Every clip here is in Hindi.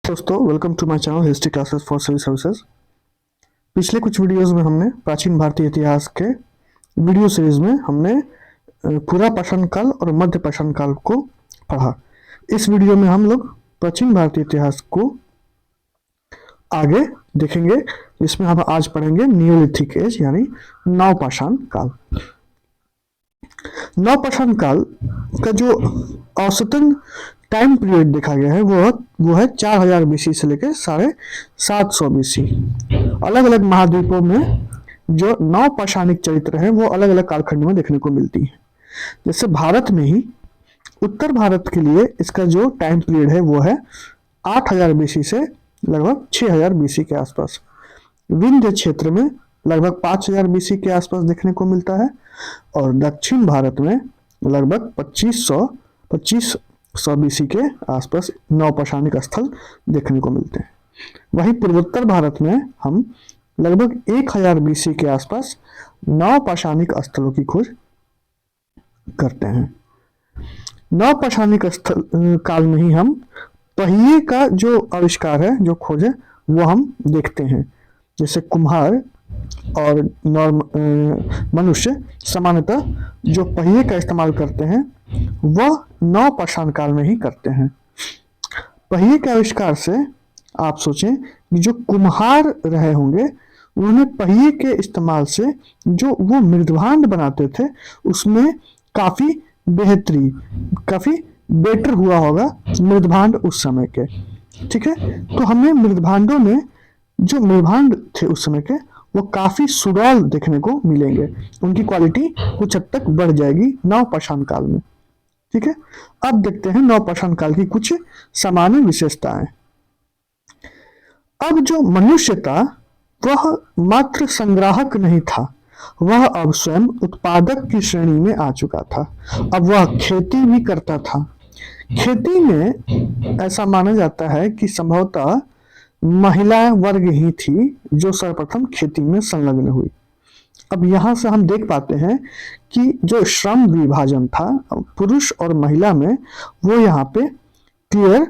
दोस्तों, welcome to my channel history classes for civil services. पिछले कुछ वीडियोस में हमने प्राचीन भारतीय इतिहास के वीडियो सीरीज में हमने पूरा पाषाण काल और मध्य पाषाण काल को पढ़ा। इस वीडियो में हम लोग प्राचीन भारतीय इतिहास को आगे देखेंगे, जिसमें हम आज पढ़ेंगे नियोलिथिक एज यानी नवपाषाण काल। नवपाषाण काल का जो औसतन टाइम पीरियड देखा गया है वो है 4000 बीसी से लेकर 750 बीसी। अलग अलग महाद्वीपों में जो नवपाषाणिक चरित्र है वो अलग अलग कालखंड में देखने को मिलती है। जैसे भारत में ही उत्तर भारत के लिए इसका जो टाइम पीरियड है वो है 8000 बीसी से लगभग 6000 बीसी के आसपास। विंध्य क्षेत्र में लगभग 5000 बीसी के आसपास देखने को मिलता है और दक्षिण भारत में लगभग 2500 बीसी के आसपास नवपाषाणिक स्थल देखने को मिलते हैं। वहीं पूर्वोत्तर भारत में हम लगभग 1000 बीसी के आसपास नवपाषाणिक स्थलों की खोज करते हैं। नवपाषाणिक स्थल काल में ही हम पहिए का जो आविष्कार है, जो खोज है, वो हम देखते हैं। जैसे कुम्हार और मनुष्य सामान्यतः जो पहिए का इस्तेमाल करते हैं वह नवपाषाण काल में ही करते हैं। पहिए के आविष्कार से आप सोचें कि जो कुम्हार रहे होंगे उन्होंने पहिए के इस्तेमाल से जो वो मृदभांड बनाते थे उसमें काफी बेहतरी, काफी बेटर हुआ होगा मृदभांड उस समय के। ठीक है, तो हमें मृदभांडों में जो मृदभांड थे उस समय के वो काफी सुडौल देखने को मिलेंगे, उनकी क्वालिटी कुछ हद तक बढ़ जाएगी नवपाषाण काल में। ठीक है, अब देखते हैं नवपाषाण काल की कुछ सामान्य विशेषताएं। अब जो मनुष्य था वह मात्र संग्राहक नहीं था, वह अब स्वयं उत्पादक की श्रेणी में आ चुका था। अब वह खेती भी करता था। खेती में ऐसा माना जाता है कि संभवतः महिला वर्ग ही थी जो सर्वप्रथम खेती में संलग्न हुई। अब यहाँ से हम देख पाते हैं कि जो श्रम विभाजन था पुरुष और महिला में वो यहाँ पे क्लियर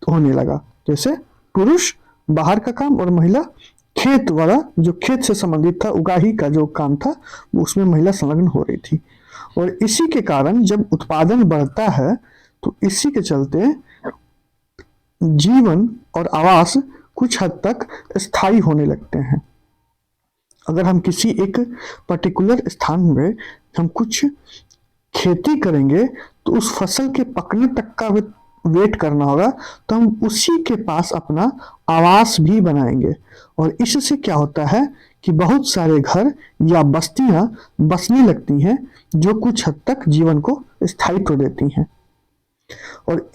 होने लगा। जैसे पुरुष बाहर का काम और महिला खेत वाला, जो खेत से संबंधित था, उगाही का जो काम था, उसमें महिला संलग्न हो रही थी। और इसी के कारण जब उत्पादन बढ़ता है तो इसी के चलते जीवन और आवास कुछ हद तक स्थायी होने लगते हैं। अगर हम किसी एक पर्टिकुलर स्थान में हम कुछ खेती करेंगे तो उस फसल के पकने तक का वेट करना होगा, तो हम उसी के पास अपना आवास भी बनाएंगे। और इससे क्या होता है कि बहुत सारे घर या बस्तियां बसने लगती हैं जो कुछ हद तक जीवन को स्थायित्व देती हैं। और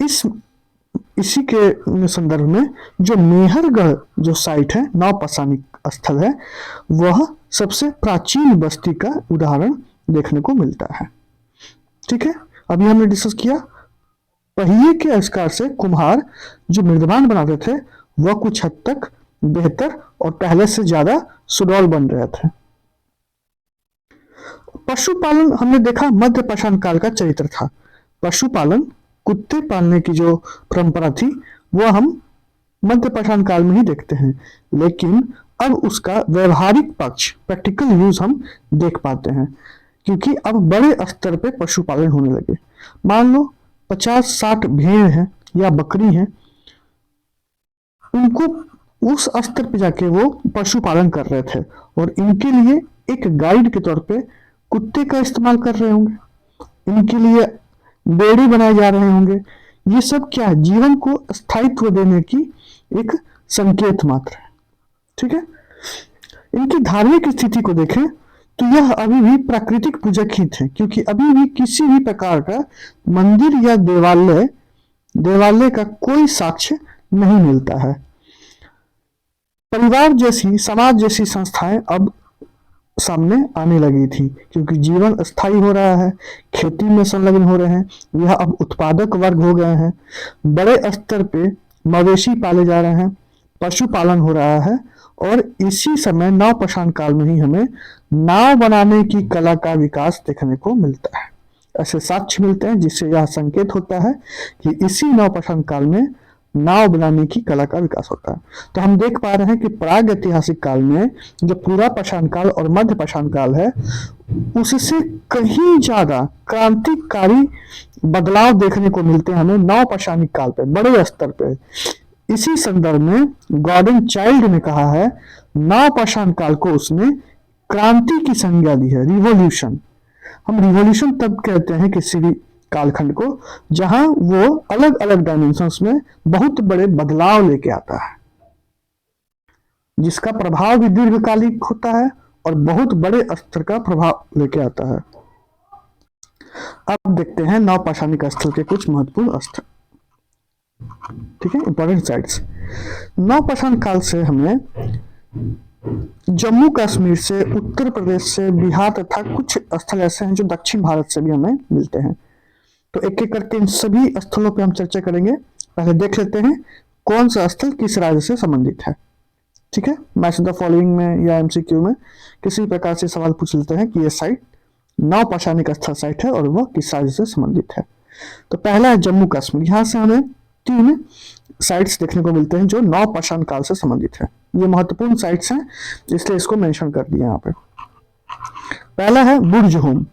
इसी के संदर्भ में जो मेहरगढ़ जो साइट है, नवपाषाणिक स्थल है, वह सबसे प्राचीन बस्ती का उदाहरण देखने को मिलता है। ठीक है, अभी हमने डिस्कस किया पहिए के आविष्कार से कुम्हार जो मृदभांड बनाते थे वह कुछ हद तक बेहतर और पहले से ज्यादा सुडौल बन रहे थे। पशुपालन हमने देखा मध्य पाषाण काल का चरित्र था। पशुपालन, कुत्ते पालने की जो परंपरा थी वह हम मध्य पाषाण काल में ही देखते हैं, लेकिन अब उसका व्यवहारिक पक्ष, प्रैक्टिकल यूज हम देख पाते हैं, क्योंकि अब बड़े स्तर पे पशुपालन होने लगे। मान लो 50-60 भेड़ हैं या बकरी हैं, उनको उस स्तर पे जाके वो पशुपालन कर रहे थे और इनके लिए एक गाइड के तौर पे कुत्ते का इस्तेमाल कर रहे होंगे, इनके लिए बेड़ी बनाए जा रहे होंगे। ये सब क्या है? जीवन को स्थायित्व देने की एक संकेत मात्र है। ठीक है, इनकी धार्मिक स्थिति को देखें तो यह अभी भी प्राकृतिक पूजक ही थे, क्योंकि अभी भी किसी भी प्रकार का मंदिर या देवालय का कोई साक्ष्य नहीं मिलता है। परिवार जैसी, समाज जैसी संस्थाएं अब सामने आने लगी थी, क्योंकि जीवन स्थायी हो रहा है, खेती में संलग्न हो रहे हैं, यह अब उत्पादक वर्ग हो गए हैं, बड़े स्तर पे मवेशी पाले जा रहे हैं, पशुपालन हो रहा है। और इसी समय नवपाषाण काल में ही हमें नाव बनाने की कला का विकास देखने को मिलता है। ऐसे साक्ष्य मिलते हैं जिससे यह संकेत होता है कि इसी नवपाषाण काल में नाव बनाने की कला का विकास होता है। तो हम देख पा रहे हैं कि प्राग ऐतिहासिक काल में जो पूरा पाषाण काल और मध्य पाषाण काल है, उससे कहीं ज्यादा क्रांतिकारी बदलाव देखने को मिलते हैं हमें नव पाषाणिक काल पे, बड़े स्तर पे। इसी संदर्भ में गॉर्डन चाइल्ड ने कहा है, नव पाषाण काल को उसने क्रांति की संज्ञा दी है, रिवॉल्यूशन। हम रिवॉल्यूशन तब कहते हैं किसी भी कालखंड को जहां वो अलग अलग डायमेंशंस में बहुत बड़े बदलाव लेके आता है, जिसका प्रभाव भी दीर्घकालिक होता है और बहुत बड़े स्तर का प्रभाव लेके आता है। अब देखते हैं नवपाषाणिक स्थल के कुछ महत्वपूर्ण स्थल। ठीक है, इंपॉर्टेंट साइट्स। नवपाषाण काल से हमें जम्मू कश्मीर से, उत्तर प्रदेश से, बिहार तथा कुछ स्थल ऐसे हैं जो दक्षिण भारत से भी हमें मिलते हैं। तो एक एक करके इन सभी स्थलों पे हम चर्चा करेंगे। पहले देख लेते हैं कौन सा स्थल किस राज्य से संबंधित है। ठीक है, मैच द फॉलोइंग में या एमसीक्यू में किसी प्रकार से सवाल पूछ लेते हैं कि ये साइट नवपाषाणिक स्थल साइट है और वह किस राज्य से संबंधित है। तो पहला है जम्मू कश्मीर। यहाँ से हमें 3 साइट्स देखने को मिलते हैं जो नवपाषाण काल से संबंधित है। ये महत्वपूर्ण साइट्स हैं, इसलिए इसको मेंशन कर दिया यहाँ पे। पहला है बुर्ज होम,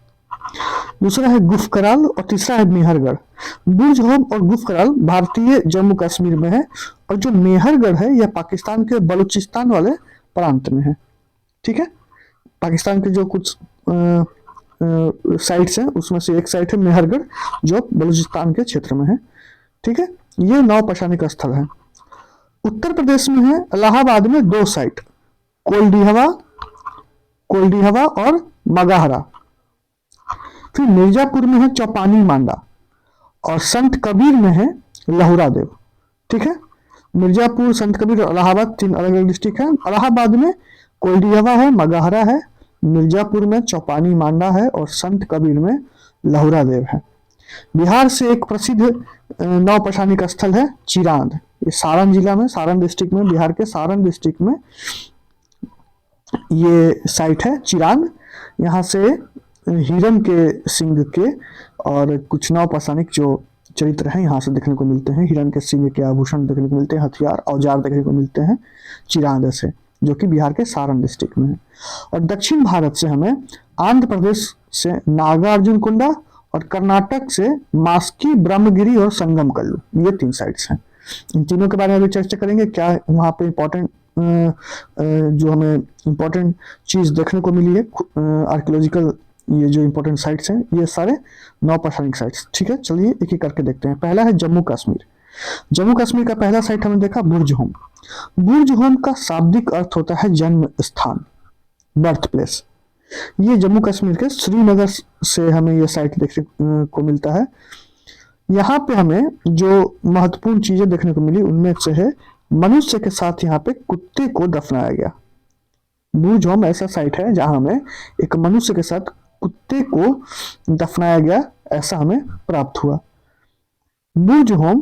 दूसरा है गुफकराल और तीसरा है मेहरगढ़। बुर्ज होम और गुफकराल भारतीय जम्मू कश्मीर में है और जो मेहरगढ़ है यह पाकिस्तान के बलूचिस्तान वाले प्रांत में है। ठीक है, पाकिस्तान के जो कुछ साइट्स हैं उसमें से एक साइट है मेहरगढ़ जो बलूचिस्तान के क्षेत्र में है। ठीक है, ये नवपाषाणिक स्थल है। उत्तर प्रदेश में है इलाहाबाद में 2 साइट, कोल्डीहवा और मगाहरा। फिर मिर्जापुर में है चौपानी मांडा और संत कबीर में है लहुरा देव। ठीक है, मिर्जापुर, संत कबीर और इलाहाबाद 3 अलग अलग डिस्ट्रिक्ट है। इलाहाबाद में कोल्डीहवा है, मगाहरा है, मिर्जापुर में चौपानी मांडा है और संत कबीर में लहुरा देव है। बिहार से एक प्रसिद्ध नवपाषाणिक स्थल है चिरांद। ये सारण जिला में, सारण डिस्ट्रिक्ट में, बिहार के सारण डिस्ट्रिक्ट में ये साइट है चिरांद। यहाँ से हिरण के सिंग के और कुछ नवपाषाणिक जो चरित्र हैं यहाँ से देखने को मिलते हैं। हिरण के सिंग के आभूषण देखने को मिलते हैं, हथियार औजार देखने को मिलते हैं चिरांद से, जो कि बिहार के सारण डिस्ट्रिक्ट में है। और दक्षिण भारत से हमें आंध्र प्रदेश से नागार्जुन कुंडा और कर्नाटक से मास्की, ब्रह्मगिरी और संगम कल्लू, ये 3 साइट्स हैं। इन तीनों के बारे में भी चर्चा करेंगे, क्या वहाँ पे इंपॉर्टेंट जो हमें इंपॉर्टेंट चीज देखने को मिली है, आर्कियोलॉजिकल ये जो इंपॉर्टेंट साइट्स हैं, ये सारे नवपाषाणिक साइट्स। ठीक है, चलिए एक एक करके देखते हैं। पहला है जम्मू कश्मीर। जम्मू कश्मीर का पहला साइट हमने देखा बुर्ज होम। बुर्ज होम का शाब्दिक अर्थ होता है जन्म स्थान, बर्थ प्लेस। ये जम्मू कश्मीर के श्रीनगर से हमें ये साइट देखने को मिलता है। यहाँ पे हमें जो महत्वपूर्ण चीजें देखने को मिली उनमें से है मनुष्य के साथ यहाँ पे कुत्ते को दफनाया गया। बुर्ज होम ऐसा साइट है जहां हमें एक मनुष्य के साथ कुत्ते को दफनाया गया, ऐसा हमें प्राप्त हुआ। बुर्ज होम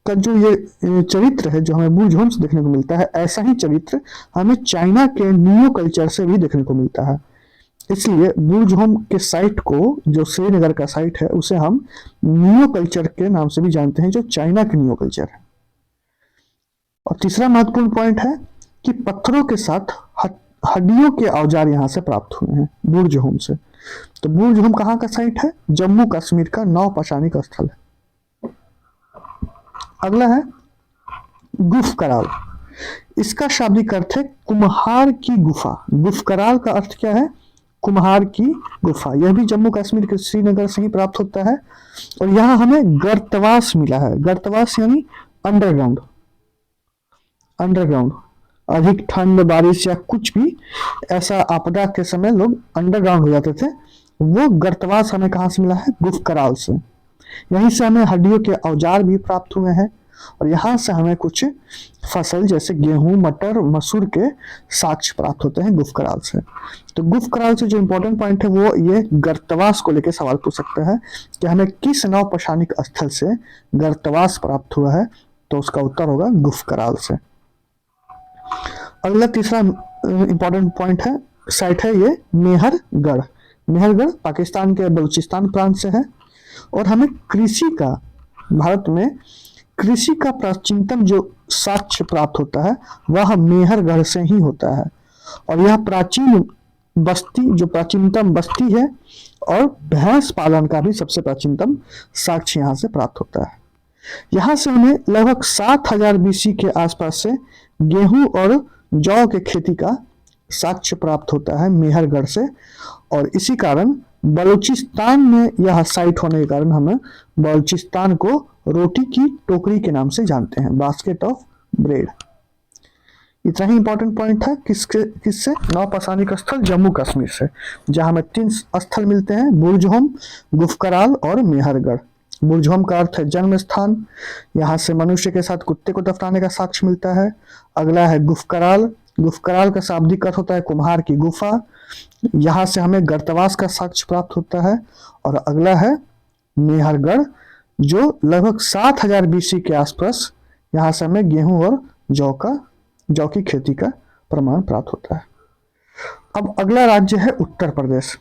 का जो ये चरित्र है जो हमें बुर्ज होम से देखने को मिलता है, ऐसा ही चरित्र हमें चाइना के नियो कल्चर से भी देखने को मिलता है। इसलिए बुर्ज होम के साइट को, जो श्रीनगर का साइट है, उसे हम नियो कल्चर के नाम से भी जानते हैं, जो चाइना के नियो कल्चर है। और तीसरा महत्वपूर्ण पॉइंट है कि पत्थरों के साथ हड्डियों के औजार यहां से प्राप्त हुए हैं बुर्ज होम से। तो बुर्ज होम कहाँ का साइट है? जम्मू कश्मीर का नवपाषाणिक स्थल है। अगला है गुफकराल। इसका शाब्दिक अर्थ है कुम्हार की गुफा। गुफकराल का अर्थ क्या है? कुम्हार की गुफा। यह भी जम्मू कश्मीर के श्रीनगर से ही प्राप्त होता है और यहाँ हमें गर्तवास मिला है। गर्तवास यानी अंडरग्राउंड। अंडरग्राउंड अधिक ठंड, बारिश या कुछ भी ऐसा आपदा के समय लोग अंडरग्राउंड हो जाते थे, वो गर्तवास हमें कहाँ से मिला है? गुफकराल से। यहीं से हमें हड्डियों के औजार भी प्राप्त हुए हैं और यहाँ से हमें कुछ फसल जैसे गेहूं, मटर, मसूर के साक्ष्य प्राप्त होते हैं गुफकराल से। तो गुफकराल से जो इंपॉर्टेंट पॉइंट है वो ये गर्तवास को लेकर सवाल पूछ सकता है कि हमें किस नवपाषाणिक स्थल से गर्तवास प्राप्त हुआ है, तो उसका उत्तर होगा गुफकराल से। अगला तीसरा इंपॉर्टेंट पॉइंट है, साइट है ये मेहरगढ़। मेहरगढ़ पाकिस्तान के बलूचिस्तान प्रांत से है और हमें कृषि का, भारत में कृषि का प्राचीनतम जो साक्ष्य प्राप्त होता है वह मेहरगढ़ से ही होता है, और यह प्राचीन बस्ती जो प्राचीनतम बस्ती है, और भैंस पालन का भी सबसे प्राचीनतम साक्ष्य यहाँ से प्राप्त होता है। यहाँ से हमें लगभग 7000 बीसी के आसपास से गेहूं और जौ के खेती का साक्ष्य प्राप्त होता है मेहरगढ़ से, और इसी कारण बलूचिस्तान में यह साइट होने के कारण हमें बलूचिस्तान को रोटी की टोकरी के नाम से जानते हैं, बास्केट ऑफ ब्रेड। इतना ही इंपॉर्टेंट पॉइंट था किससे? नौपाषाणिक स्थल जम्मू कश्मीर से, जहां हमें 3 स्थल मिलते हैं, बुर्जहोम, गुफकराल और मेहरगढ़। बुर्जहोम का अर्थ है जन्म स्थान, यहाँ से मनुष्य के साथ कुत्ते को दफनाने का साक्ष्य मिलता है। अगला है गुफकराल, गुफकराल का शाब्दिक अर्थ होता है कुम्हार की गुफा, यहाँ से हमें गर्तवास का साक्ष्य प्राप्त होता है। और अगला है मेहरगढ़, जो लगभग 7000 बीसी के आसपास यहाँ से हमें गेहूं और जौ की खेती का प्रमाण प्राप्त होता है। अब अगला राज्य है उत्तर प्रदेश।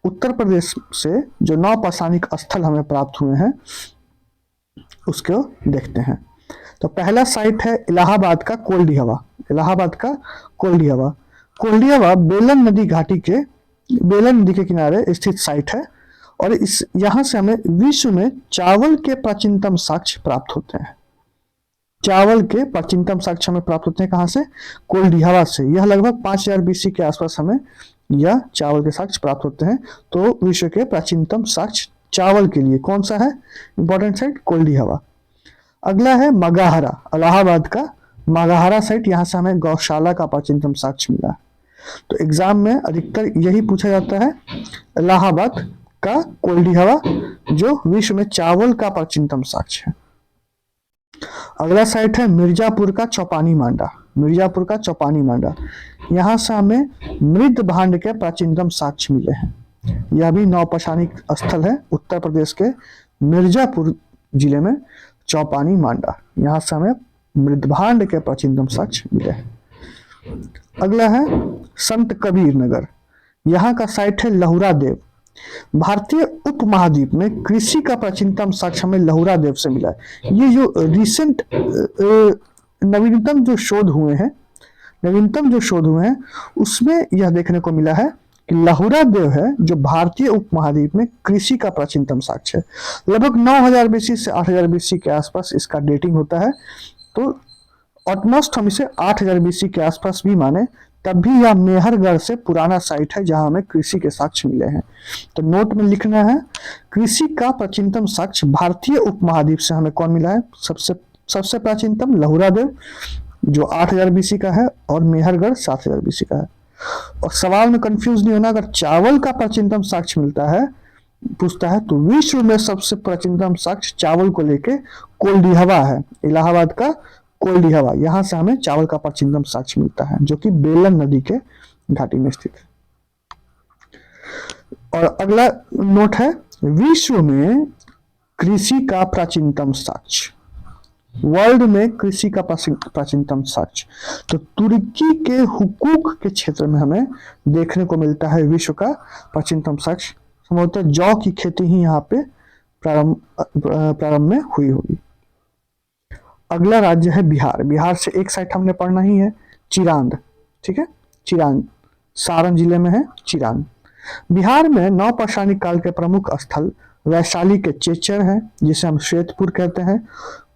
उत्तर प्रदेश से जो नौपाषाणिक स्थल हमें प्राप्त हुए हैं उसको देखते हैं। तो पहला साइट है इलाहाबाद का कोल्डिहवा। इलाहाबाद का कोल्डिहवा, कोल्डिहवा बेलन नदी के किनारे स्थित साइट है, और इस यहाँ से हमें विश्व में चावल के प्राचीनतम साक्ष्य प्राप्त होते हैं। चावल के प्राचीनतम साक्ष्य हमें प्राप्त होते हैं कहाँ से? कोल्डिहवा से। यह लगभग 5000 बीसी के आसपास हमें यह चावल के साक्ष्य प्राप्त होते हैं। तो विश्व के प्राचीनतम साक्ष्य चावल के लिए कौन सा है इंपॉर्टेंट साइट? कोल्डिहवा। अगला है मगाहरा, इलाहाबाद का मगाहरा साइट, यहाँ से हमें गौशाला का प्राचीनतम साक्ष्य मिला। तो एग्जाम में अधिकतर यही पूछा जाता है, इलाहाबाद का कोल्डिहवा जो विश्व में चावल का प्राचीनतम साक्ष्य है। अगला साइट है मिर्जापुर का चौपानी मांडा। मिर्जापुर का चौपानी मांडा, यहाँ से हमें मृद भांड के प्राचीनतम साक्ष्य मिले हैं। यह भी नौपाषाणिक स्थल है उत्तर प्रदेश के मिर्जापुर जिले में चौपानी मांडा, यहाँ से हमें मृद भांड के प्राचीनतम साक्ष्य मिले हैं। अगला है संत कबीर नगर, यहाँ का साइट है लहुरा देव। भारतीय उपमहाद्वीप में कृषि का प्राचीनतम साक्ष्य हमें लहुरा देव से मिला है। ये जो रिसेंट नवीनतम जो शोध हुए हैं उसमें यह देखने को मिला है कि लहुरा देव है जो भारतीय उपमहाद्वीप में कृषि का प्राचीनतम साक्ष्य है। लगभग 9000 बीसी से 8000 बीसी के आसपास इसका डेटिंग होता है। तो ऑटमोस्ट हम इसे 8000 बीसी के आसपास भी माने तब भी यह मेहरगढ़ से पुराना साइट है जहां हमें कृषि के साक्ष्य मिले हैं। तो नोट में लिखना है, कृषि का प्राचीनतम साक्ष्य भारतीय उपमहाद्वीप से हमें कौन मिला है? सबसे प्राचीनतम लहुरा देव जो 8000 बीसी का है, और मेहरगढ़ 7000 बीसी का है। और सवाल में कंफ्यूज नहीं होना, अगर चावल का प्राचीनतम साक्ष्य पूछता है तो विश्व में सबसे प्राचीनतम साक्ष्य चावल को लेके कोल्डिहवा है, इलाहाबाद का कोल्डिहवा। यहाँ से हमें चावल का प्राचीनतम साक्ष्य मिलता है जो कि बेलन नदी के घाटी में स्थित है। और अगला नोट है, विश्व में कृषि का प्राचीनतम साक्ष्य, वर्ल्ड में कृषि का प्राचीनतम साक्ष्य। तो तुर्की के हुकूक के क्षेत्र में हमें देखने को मिलता है विश्व का प्राचीनतम साक्ष्य। संभवतः जौ की खेती ही यहाँ पे प्रारंभ में हुई होगी। अगला राज्य है बिहार। बिहार से एक साइट हमने पढ़ना ही है, चिरांद। ठीक है, चिरांद सारण जिले में है चिरांद। बिहार में नौपाषाणिक काल के प्रमुख स्थल वैशाली के चेचर है जिसे हम श्वेतपुर कहते हैं,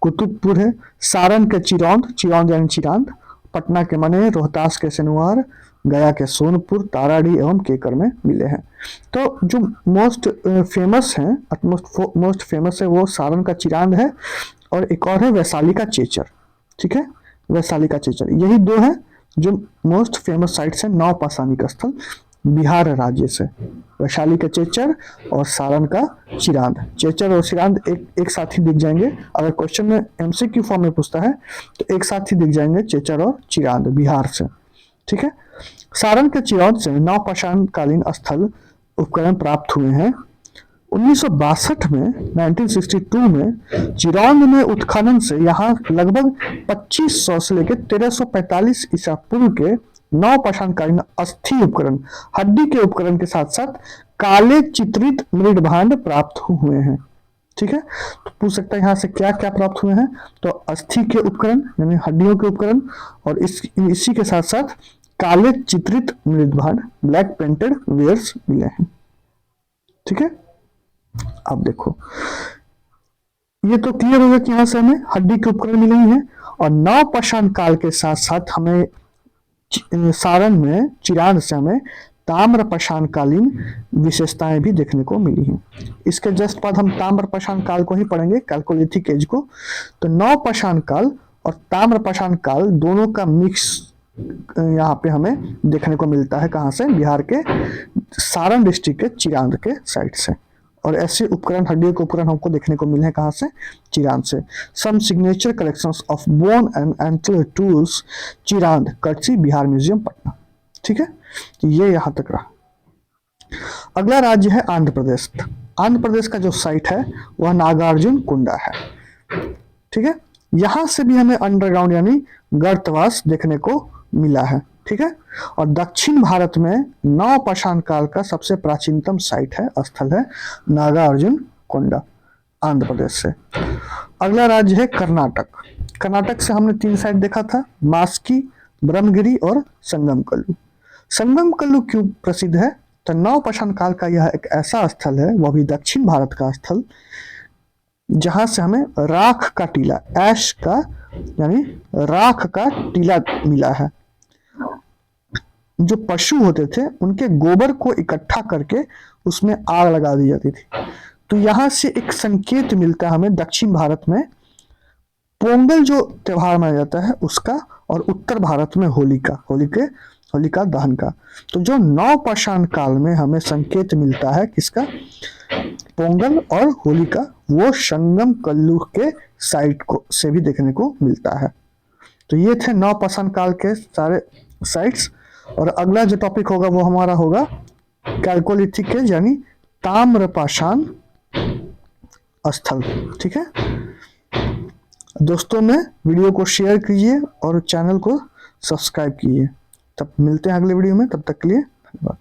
कुतुबपुर है, सारण के चिरौंद यानी चिरांद, पटना के मने, रोहतास के सिनुआर, गया के सोनपुर, ताराड़ी एवं केकर में मिले हैं। तो जो मोस्ट फेमस है वो सारण का चिरांद है, और एक और है वैशाली का चेचर। ठीक है, वैशाली का चेचर, यही दो है जो मोस्ट फेमस साइट्स है नौपाषाणिक स्थल बिहार राज्य से, वैशाली का चेचर और सारण का चिरांद। चेचर और चिरांद एक साथ ही दिख जाएंगे, अगर क्वेश्चन में एमसीक्यू फॉर्म में पूछता है तो एक साथ ही दिख जाएंगे चेचर और चिरांद बिहार से। ठीक है, सारण के चिरौंद से नौपाषाण कालीन स्थल उपकरण प्राप्त हुए हैं। 1962 में 1962 में चिरौंद में उत्खनन से यहाँ लगभग 2500 से लेकर 1345 ईसा पूर्व के नौपाषाणकालीन अस्थि उपकरण, हड्डी के उपकरण के साथ साथ काले चित्रित मृद भांड प्राप्त हुए हैं। ठीक है, तो पूछ सकता है यहाँ से क्या क्या प्राप्त हुए हैं, तो अस्थि के उपकरण यानी हड्डियों के उपकरण, और इसी के साथ साथ काले चित्रित मृदभांड ब्लैक पेंटेड वेयर्स मिले हैं। ठीक है, अब देखो ये तो क्लियर होगा कि यहाँ से हमें हड्डी के उपकरण मिले ही हैं, और नवपाषाण काल के साथ साथ हमें सारण में चिरांद से हमें ताम्रपाषाणकालीन विशेषताएं भी देखने को मिली हैं। इसके जस्ट बाद हम ताम्रपाषाण काल को ही पढ़ेंगे, कैलकोलिथिक एज को। तो नवपाषाण काल और ताम्रपाषाण काल दोनों का मिक्स यहाँ पे हमें देखने को मिलता है। कहाँ से? बिहार के सारण डिस्ट्रिक्ट के चिरांद के साइड से। और ऐसे उपकरण, हड्डियों के उपकरण हमको देखने को मिले हैं कहाँ से? चिरांद से। Some signature collections of bone and antler tools Chirand, Karchi, Bihar museum, Patna. ठीक है, तो ये यहाँ तक रहा। अगला राज्य है आंध्र प्रदेश। आंध्र प्रदेश का जो साइट है वह नागार्जुन कुंडा है। ठीक है, यहां से भी हमें अंडरग्राउंड यानी गर्तवास देखने को मिला है। ठीक है, और दक्षिण भारत में नवपाषाण काल का सबसे प्राचीनतम साइट है, स्थल है नागार्जुन कोंडा, आंध्र प्रदेश से। अगला राज्य है कर्नाटक। कर्नाटक से हमने 3 साइट देखा था, मास्की, ब्रह्मगिरी और संगमकल्लू। संगमकल्लू क्यों प्रसिद्ध है? तो नवपाषाण काल का यह एक ऐसा स्थल है, वह भी दक्षिण भारत का स्थल, जहां से हमें राख का टीला, ऐश का यानी राख का टीला मिला है। जो पशु होते थे उनके गोबर को इकट्ठा करके उसमें आग लगा दी जाती थी। तो यहां से एक संकेत मिलता है हमें दक्षिण भारत में पोंगल जो त्योहार मनाया जाता है उसका, और उत्तर भारत में होलिका दहन का। तो जो नवपाषाण काल में हमें संकेत मिलता है किसका? पोंगल और होलिका, वो संगम कल्लू के साइट को से भी देखने को मिलता है। तो ये थे नवपाषाण काल के सारे साइट्स। और अगला जो टॉपिक होगा वो हमारा होगा कैलकोलिथिक एज यानी ताम्रपाषाण स्थल। ठीक है दोस्तों, में वीडियो को शेयर कीजिए और चैनल को सब्सक्राइब कीजिए। तब मिलते हैं अगले वीडियो में, तब तक के लिए धन्यवाद।